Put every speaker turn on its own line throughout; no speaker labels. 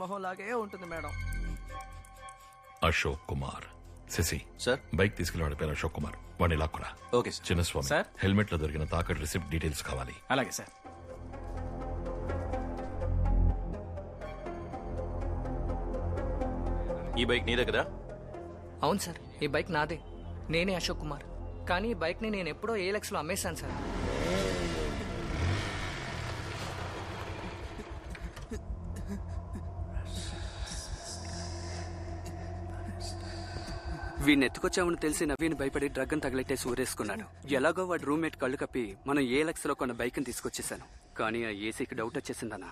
మొహం లాగే ఉంటుంది madam.
Ashok Kumar. Sashi
sir,
bike తీసుకెళ్లి పేరు అశోక్ కుమార్. వాడిని లాక్కురా.
Okay sir.
Chinnaswamy
sir.
Helmet లో దొరికిన తాకట్టు రిసిప్ట్ డీటెయిల్స్ కావాలి.
అలాగే సార్.
ఈ బైక్ నీదే కదా?
అవును సార్, ఈ బైక్ నాదే. నేనే అశోక్ కుమార్. కానీ ఈ బైక్ ని నేను ఎప్పుడో ALX లో అమ్మేశాను సార్.
వీడిని ఎత్తుకొచ్చామని తెలిసి నవీన్ భయపడి డ్రగ్ అని తగిలెట్టేసి ఊరేసుకున్నాడు. ఎలాగో వాడి రూమ్మేట్ కళ్ళు కప్పి మనం ALX లో కొన్న బైక్ ని తీసుకొచ్చేసాను. కానీ ఆ ఏసీకి డౌట్ వచ్చేసిందన్నా.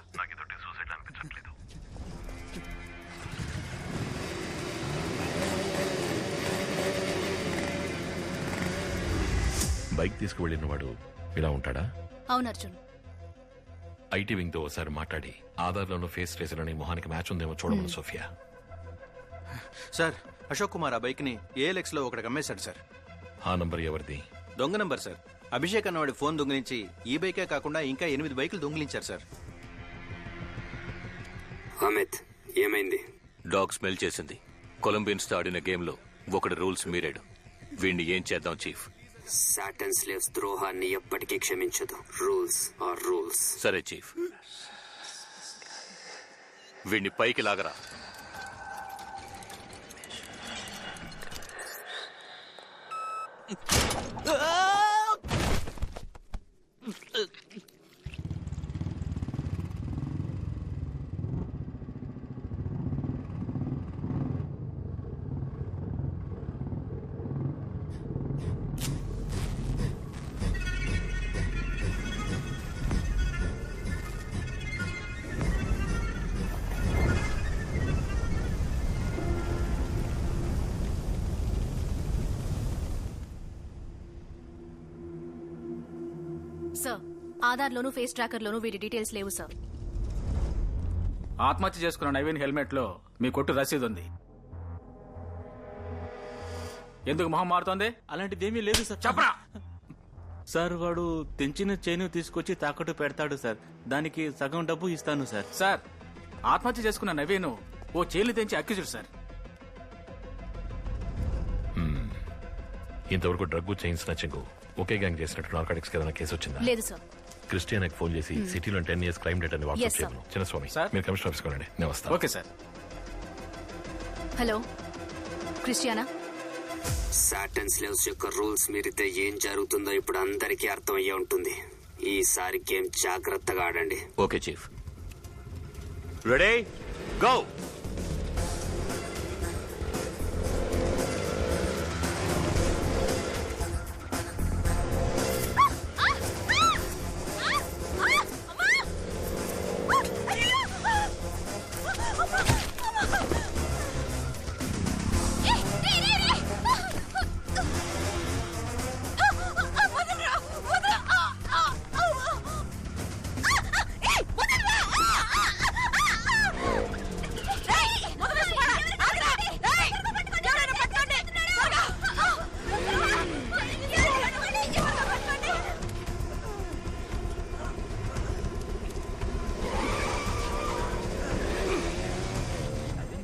బైక్ తీసుకువెళ్లిన వాడు ఇలా ఉంటాడా?
అవును అర్జున్.
ఐటీ వింగ్ తో ఒకసారి మాట్లాడి ఆధార్లోనూ ఫేస్ ట్రేసర్లోని మొహానికి మ్యాచ్ ఉందేమో చూడమను సోఫియా.
సార్, అశోక్ కుమార్ ఆ బైక్ ని ALX లో ఒకటి అమ్మేశాడు సార్.
ఆ నంబర్ ఎవరిది?
దొంగ నంబర్ సార్. అభిషేక్ అన్నవాడి ఫోన్ దొంగిలించి ఈ బైకే కాకుండా ఇంకా 8 బైకులు దొంగిలించారు సార్.
అమిత్, ఏమైంది?
డాగ్ స్మెల్ చేసింది. కొలంబియన్స్ తో ఆడిన గేమ్ లో ఒకటి రూల్స్ మీరాడు. వీణ్ణి ఏం చేద్దాం చీఫ్?
సాటన్ స్లేవ్స్ ద్రోహాన్ని ఎప్పటికీ క్షమించదు. Rules are rules.
సరే చీఫ్, వీణ్ణి పైకి లాగరా.
సార్, ఆధార్లోనూ ఫేస్ ట్రాకర్లోనూ వీడి డీటెయిల్స్ లేవు సార్.
ఆత్మహత్య చేసుకున్న నవీన్ హెల్మెట్ లో మీ కొట్టు రసీదు ఉంది. ఎందుకు మొహం మారుతోంది?
అలాంటిదేమీ లేదు సార్.
చెప్పరా.
సార్, వాడు తెంచిన చైన్ తీసుకొచ్చి తాకట్టు పెడతాడు సార్. దానికి సగం డబ్బు ఇస్తాను సార్.
సార్, ఆత్మహత్య చేసుకున్న నవీన్ ఓ చైన్లు తెంచి అక్యూజ్డ్ సార్.
ఇంతవరకు డ్రగ్ చైన్ స్నాచింగ్ ఒకే గ్యాంగ్ చేసినట్టు నార్కాటిక్స్ ఏదైనా కేసు వచ్చిందా?
లేదు సార్.
క్రిస్టియన్కి ఫోన్ చేసి సిటీలో 10 years క్రైమ్ డేట్ అని వాట్సాప్
Yes, sir.
చేయను. చిన్నస్వామి
Sir.
మీరు కమిషనర్ ఆఫీస్కి వెళ్ళండి, నేను వస్తాను.
Okay sir.
Hello Christiana.
Satan slaves యొక్క రూల్స్ మీరితే ఏం జరుగుతుందో ఇప్పుడు అందరికీ అర్థమయ్యే ఉంటుంది. ఈసారి గేమ్ జాగ్రత్తగా ఆడండి.
Okay chief. Ready go.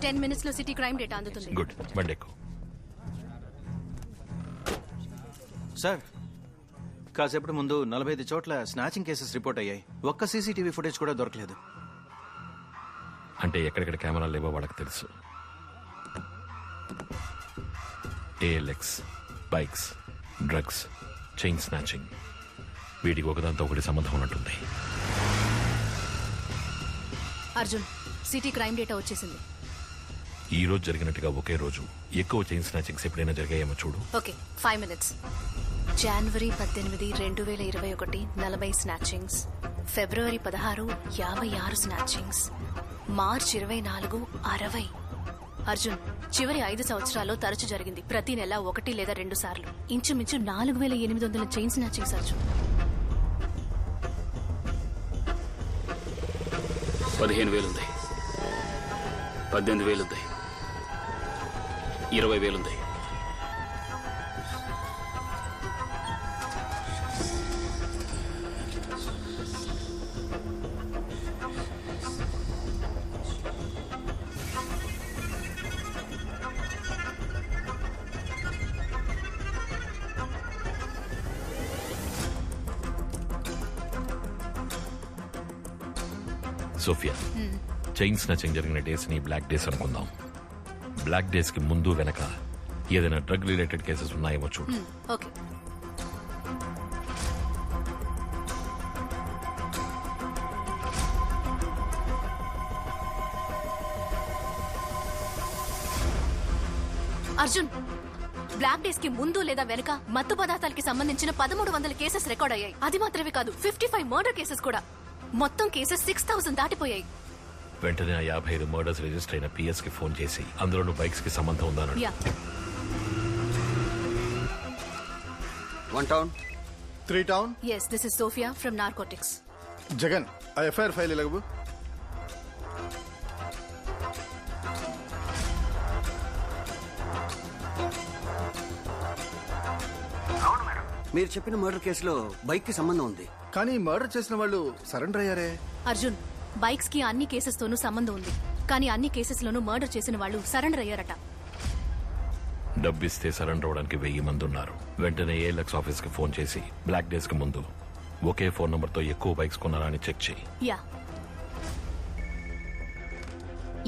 Ten minutes లో సిటీ క్రైమ్ డేటా అందుతుంది.
గుడ్, బండి ఎక్కు.
సార్, కాసేపటి ముందు 45 చోట్ల స్నాచింగ్ కేసెస్ రిపోర్ట్ అయ్యాయి. ఒక్క CCTV ఫుటేజ్ కూడా దొరకలేదు.
అంటే ఎక్కడెక్కడ కెమెరాలు లేవో వాళ్ళకి తెలుసు. ALX, bikes, drugs, chain snatching, వీటికి ఒకదాంతో ఒకటి సంబంధం ఉన్నట్టుంది.
అర్జున్, సిటీ క్రైమ్ డేటా వచ్చేసింది.
ఈ రోజు జరిగినట్టుగా ఒకే రోజు ఎక్కువ చైన్ స్నాచింగ్స్ ఎప్పుడైనా జరిగాయేమో చూడు.
Okay, 5 minutes. జనవరి 18, 2021 40 స్నాచింగ్స్, ఫిబ్రవరి 16 56 స్నాచింగ్స్, మార్చ్ 24 60. అర్జున్, చివరి 5 సంవత్సరాల్లో తరచు జరిగింది. ప్రతి నెల 1 లేదా 2 సార్లు. ఇంచుమించు 4800 చైన్ స్నాచింగ్స్ అర్జున్.
15,000 ఉంది, 18,000 ఉంది, 20,000 ఉంది.
సోఫియా, చైన్ స్నాచింగ్ జరిగిన డేస్ ని బ్లాక్ డేస్ అనుకుందాం. బ్లాక్ డేస్ కి ముందు వెనక ఏదైనా డ్రగ్ రిలేటెడ్ కేసెస్ ఉన్నాయేమో చూడు.
ఓకే. అర్జున్, బ్లాక్ డేస్ కి ముందు లేదా వెనక మత్తు పదార్థాలకి సంబంధించిన 1300 కేసెస్ రికార్డ్ అయ్యాయి. అది మాత్రమే కాదు, 55 మర్డర్ కేసెస్ కూడా. మొత్తం కేసెస్ 6000 దాటిపోయాయి.
వెంటనే ఆ 55 మర్డర్స్ రిజిస్టర్ అయిన పిఎస్ కి ఫోన్ చేసి అందులోనూ బైక్స్ కి సంబంధం ఉందన్నాడు.
Yeah.
1 town.
3 town.
Yes, this is Sophia from Narcotics.
Jagan, ఆ ఎఫ్ఐఆర్ ఫైల్ ఇలాగబు.
మీరు చెప్పిన మర్డర్ కేసులో బైక్ కి సంబంధం ఉంది.
కానీ మర్డర్ చేసిన వాళ్ళు సరెండర్ అయ్యారే.
అర్జున్, బైక్స్ కి అన్ని కేసెస్ తోనూ సంబంధం ఉంది, కానీ అన్ని కేసెస్ లోనూ మర్డర్ చేసిన వాళ్ళు సరెండర్ అయ్యారట.
డబ్బిస్తే సరెండర్ అవడానికి 1000 మంది ఉన్నారు. వెంటనే ఏఎల్ఎక్స్ ఆఫీస్ కి ఫోన్ చేసి బ్లాక్ డేస్ కి ముందు ఒకే ఫోన్ నంబర్ తో ఎక్కువ బైక్స్ కొన్నారా అని చెక్ చేయి.
Yeah.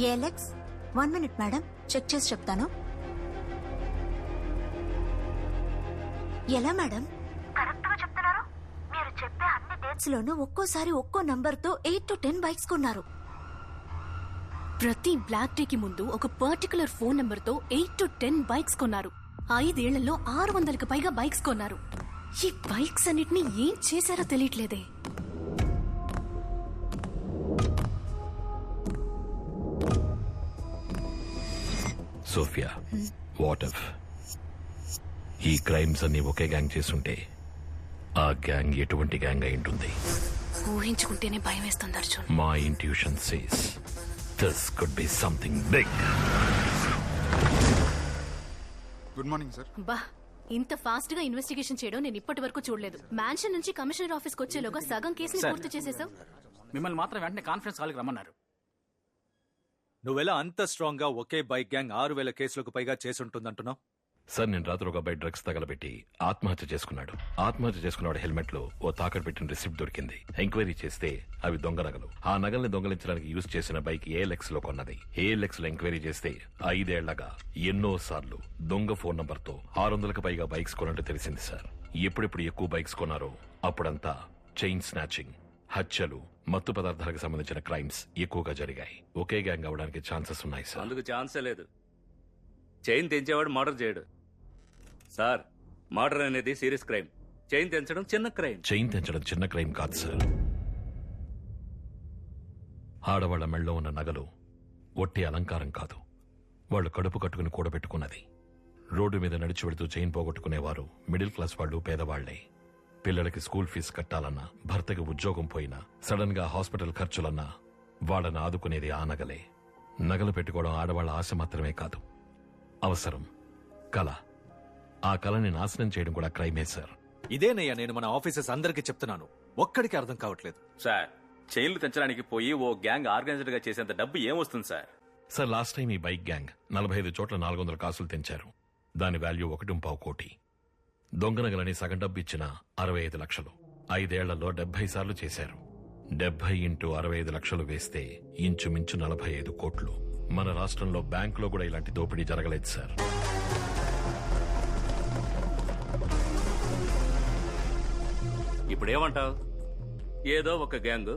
ALX 1 minute madam, check చేసి చెప్తాను. ఎలా మేడం? కరెక్ట్ గా చెప్తున్నారు. మీరు చెప్పే అన్ని డేట్స్ లోనూ ఒక్కోసారి ఒక్కో నంబర్ తో 8 to 10 బైక్స్ కొన్నారు.
ప్రతి బ్లాక్ డే కి ముందు ఒక పర్టికులర్ ఫోన్ నెంబర్ తో 8 to 10 బైక్స్ కొన్నారు. 5 ఏళ్లలో 600కి పైగా బైక్స్ కొన్నారు. ఈ బైక్స్ అన్నిటిని ఏం చేశారో తెలియట్లేదే.
సోఫియా, వాట్ ఇఫ్ ఈ క్రైమ్స్ అన్ని ఒకే గ్యాంగ్ చేస్తుంటే ఆ గ్యాంగ్ ఎటువంటి గ్యాంగ్ అయి ఉంటుంది?
ఊహించుకుంటేనే భయం వేస్తుంది Arjun.
My intuition says this could be something big.
Good morning sir.
బా, ఇంత ఫాస్ట్ గా ఇన్వెస్టిగేషన్ చేయడం నేను ఇప్పటి వరకు చూడలేదు. మ్యాన్షన్ నుంచి కమిషనర్ ఆఫీస్ కి వచ్చేలోగా సగం కేసుని పూర్తి చేసేసావు.
మిమ్మల్ని మాత్రం వెంటనే కాన్ఫరెన్స్ హాల్కి రమ్మన్నారు.
నువ్వెలా అంత స్ట్రాంగ్ గా ఒకే బైక్ గ్యాంగ్ 6000 కేసులకు పైగా చేసుంటుందంటున్నావు?
సార్, నేను రాత్రి ఒక అబ్బాయి డ్రగ్స్ తగలబెట్టి ఆత్మహత్య చేసుకున్నాడు. ఆత్మహత్య చేసుకున్నాడు హెల్మెట్ లో ఓ తాకట్టు పెట్టిన రిసిప్ట్ దొరికింది. ఎంక్వైరీ చేస్తే అవి దొంగ నగలు. ఆ నగల్ని దొంగలించడానికి యూజ్ చేసిన బైక్ ఏఎల్ఎక్స్ లో కొన్నది. ఏఎల్ఎక్స్ లో ఎంక్వైరీ చేస్తే 5 ఏళ్లగా ఎన్నో సార్లు దొంగ ఫోన్ నంబర్ తో 600కి పైగా బైక్స్ కొన్నట్టు తెలిసింది సార్. ఎప్పుడెప్పుడు ఎక్కువ బైక్స్ కొన్నారో అప్పుడంతా చైన్ స్నాచింగ్, హత్యలు, మత్తు పదార్థాలకు సంబంధించిన క్రైమ్స్ ఎక్కువగా జరిగాయి. ఒకే గ్యాంగ్ అవడానికి ఛాన్సెస్ ఉన్నాయి సార్.
అందుకు ఛాన్సే లేదు. చైన్ తెంచేవాడు మర్డర్ చేయడు సార్. మర్డర్ అనేది సీరియస్ క్రైమ్. చైన్ తెంచడం చిన్న క్రైమ్.
చైన్ తెంచడం చిన్న క్రైమ్ కాదు సార్. ఆడవాళ్ల మెళ్ళలో ఉన్న నగలు ఒట్టి అలంకారం కాదు, వాళ్ళు కడుపు కట్టుకుని కూడబెట్టుకున్నది. రోడ్డు మీద నడిచి వెళుతూ చైన్ పోగొట్టుకునేవారు మిడిల్ క్లాస్ వాళ్ళు, పేదవాళ్లే. పిల్లలకి స్కూల్ ఫీజు కట్టాలన్నా, భర్తకి ఉద్యోగం పోయినా, సడన్ గా హాస్పిటల్ ఖర్చులన్నా వాళ్ళని ఆదుకునేది ఆ నగలే. నగలు పెట్టుకోవడం ఆడవాళ్ల ఆశ మాత్రమే కాదు, అవసరం, కళ. ఆ కళని నాశనం చేయడం కూడా క్రైమే సార్.
ఇదేనయ్యా నేను మన ఆఫీసర్స్ అందరికీ చెప్తున్నాను, ఒక్కడికి అర్థం కావట్లేదు.
సార్, చైన్లు తెంచడానికి పోయి ఓ గ్యాంగ్ ఆర్గనైజ్డ్ గా చేసేంత డబ్బు ఏమొస్తుంది సార్?
సార్, లాస్ట్ టైం ఈ బైక్ గ్యాంగ్ 45 చోట్ల 400 కాసులు తెంచారు. దాని వాల్యూ 1.25 కోటి. దొంగ నగలని సగం డబ్బు ఇచ్చిన 65 లక్షలు. 5 ఏళ్లలో 70 సార్లు చేశారు. 70 ఇంటూ 65 లక్షలు వేస్తే ఇంచుమించు 45 కోట్లు. మన రాష్ట్రంలో బ్యాంకులో కూడా ఇలాంటి దోపిడీ జరగలేదు సార్.
ఇప్పుడేమంటావు? ఏదో ఒక గ్యాంగ్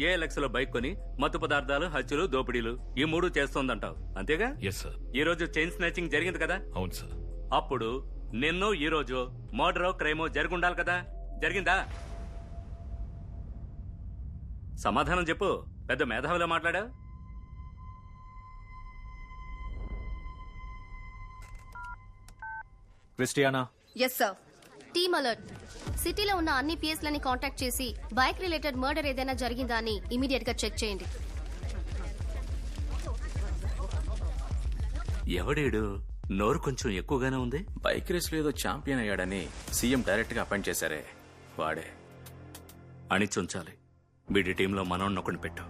ఏఎల్ఎక్స్ లో బైక్ కొని మత్తు పదార్థాలు, హత్యలు, దోపిడీలు ఈ 3 చేస్తోందంటావు, అంతేగా?
Yes sir.
ఈ రోజు చైన్ స్నాచింగ్ జరిగింది కదా?
అవును సార్.
అప్పుడు నిన్ను ఈ రోజు మర్డరో క్రైమో జరుగుండాలి కదా? జరిగిందా? సమాధానం చెప్పు. పెద్ద మేధావిలో మాట్లాడా?
Christiana.
Yes sir. Team alert. సిటీలో ఉన్న అన్ని పిఎస్లని కాంటాక్ట్ చేసి బైక్ రిలేటెడ్ మర్డర్ ఏదైనా జరిగిందా అని ఇమీడియట్ గా చెక్ చేయండి.
ఎవడేడు? నోరు కొంచెం ఎక్కువగానే ఉంది.
బైక్ రేస్ లో ఏదో ఛాంపియన్ అయ్యాడని సీఎం డైరెక్ట్ గా అపాయింట్ చేశారే, వాడే.
అణిచుంచాలి. వీడి టీంలో మనోన్నొకని పెట్టు.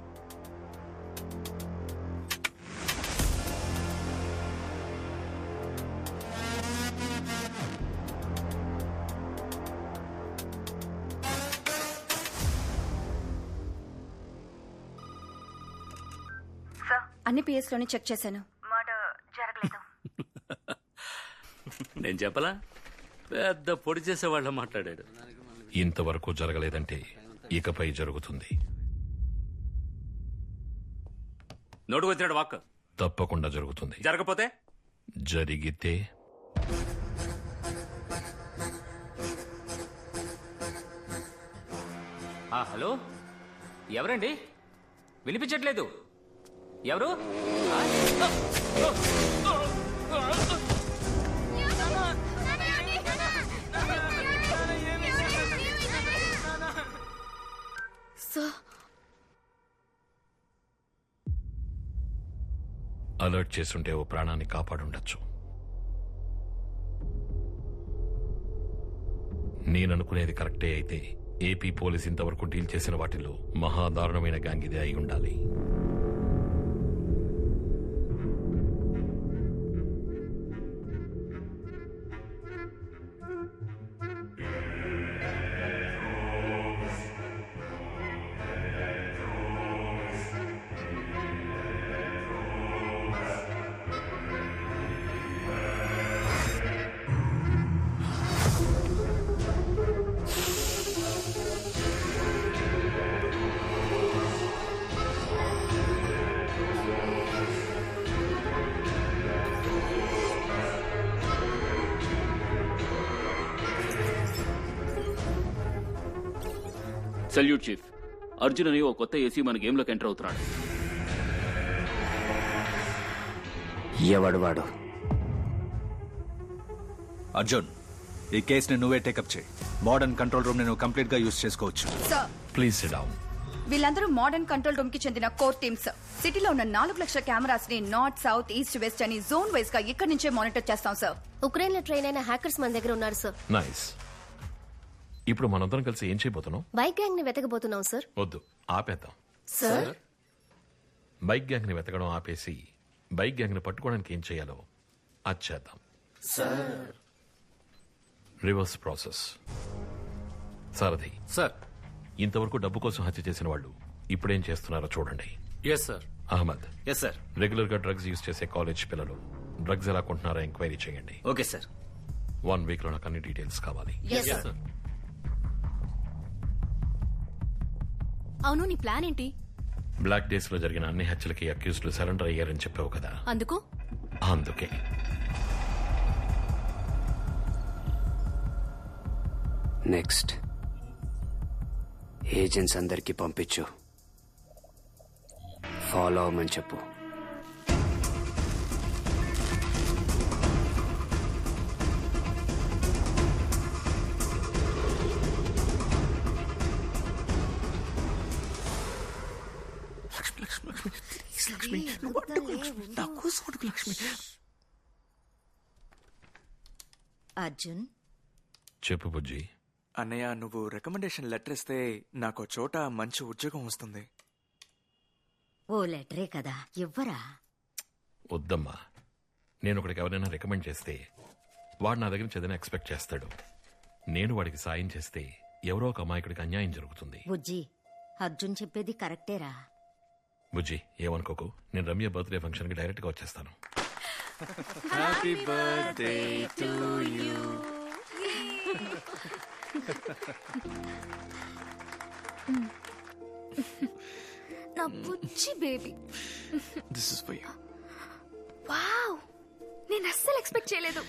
అన్ని పిఎస్ లోనే చెక్ చేశాను.
మర్డర్ జరగలేదు.
నేను చెప్పలా, పెద్ద పొడి చేసేవాళ్ళ మాట్లాడాడు.
ఇంతవరకు జరగలేదంటే ఇకపై జరుగుతుంది.
నోటుకు వచ్చినాడు వాక్.
తప్పకుండా జరుగుతుంది.
జరగపోతే
జరిగితే
హలో, ఎవరండి? వినిపించట్లేదు. ఎవరు?
అలర్ట్ చేసుంటే ఓ ప్రాణాన్ని కాపాడుండొచ్చు. నేననుకునేది కరెక్టే అయితే ఏపీ పోలీస్ ఇంతవరకు డీల్ చేసిన వాటిలో మహాదారుణమైన గ్యాంగ్ ఇదే అయి ఉండాలి.
Salute chief. అర్జున్ అని ఓ కొత్త ఏసీ మన గేమ్ లోకి ఎంటర్ అవుతున్నాడు.
ఎవడు వాడు?
అర్జున్, ఈ కేసుని నువ్వే టేకప్ చేయి. మోడర్న్ కంట్రోల్ రూమ్ ని నువ్వు కంప్లీట్ గా యూజ్ చేసుకోవచ్చు.
Sir,
please SIT down.
వీళ్ళందరూ మోడర్న్ కంట్రోల్ రూమ్ కి చెందిన కోర్ టీమ్స్. సిటీలో ఉన్న 4 లక్షల కెమెరాస్ ని నార్త్, సౌత్, ఈస్ట్, వెస్ట్ అని జోన్ వైజ్ గా ఇక్కడి నుంచే మానిటర్ చేస్తాం సార్.
ఉక్రెయిన్ లో ట్రైన్ అయిన హ్యాకర్స్ మన దగ్గర ఉన్నారు సార్.
నైస్. ఇప్పుడు మనందరం కలిసి ఏం చేయబోతున్నాం?
బైక్ గ్యాంగ్ ని వెతకబోతున్నాం సార్.
వద్దు, ఆపేద్దాం.
సార్,
బైక్ గ్యాంగ్ ని వెతకడం ఆపేసి బైక్ గ్యాంగ్ ని పట్టుకోవడానికి ఏం చేయాలో అది చేద్దాం. Reverse process. సారథి
సార్,
ఇంతవరకు డబ్బు కోసం హత్య చేసిన వాళ్ళు ఇప్పుడేం చేస్తున్నారో చూడండి.
Yes sir.
Ahmed,
yes sir.
Regular గా డ్రగ్స్ యూజ్ చేసే కాలేజ్ పిల్లలు డ్రగ్స్ ఎలా కొంటున్నారో ఎంక్వైరీ చేయండి.
Okay sir.
1 వీక్ లో నాకు అన్ని డీటెయిల్స్ కావాలి.
అవును, నీ ప్లాన్ ఏంటి?
బ్లాక్ డేస్ లో జరిగిన అన్ని హత్యలకి అక్యూజ్లు సరెండర్ అయ్యారని చెప్పావు కదా, అందుకే
నెక్స్ట్ ఏజెంట్స్ అందరికి పంపించు. ఫాలో అవ్వమని చెప్పు.
అర్జున్,
చెప్పు బుజ్జి.
అన్నయ్య, నువ్వు రికమెండేషన్ లెటర్ ఇస్తే నాకు చోట మంచి ఉద్యోగం వస్తుంది.
ఓ లెటరే కదా, ఇవ్వరా?
వద్దమ్మా, నేను ఒకడికి ఎవరైనా రికమెండ్ చేస్తే వాడు నా దగ్గర నుంచి ఏదైనా ఎక్స్పెక్ట్ చేస్తాడు. నేను వాడికి సాయం చేస్తే ఎవరో ఒక అమాయకుడికి అన్యాయం జరుగుతుంది.
బుజ్జి, అర్జున్ చెప్పేది కరెక్టేరా.
బుజ్జి, ఏమనుకోకు, నేను రమ్య బర్త్డే ఫంక్షన్ కి డైరెక్ట్ గా వచ్చేస్తాను.
Happy birthday to you.
నా బుజ్జి baby.
This is for you.
Wow, నేను అస్సలు ఎక్స్పెక్ట్ చేయలేదు.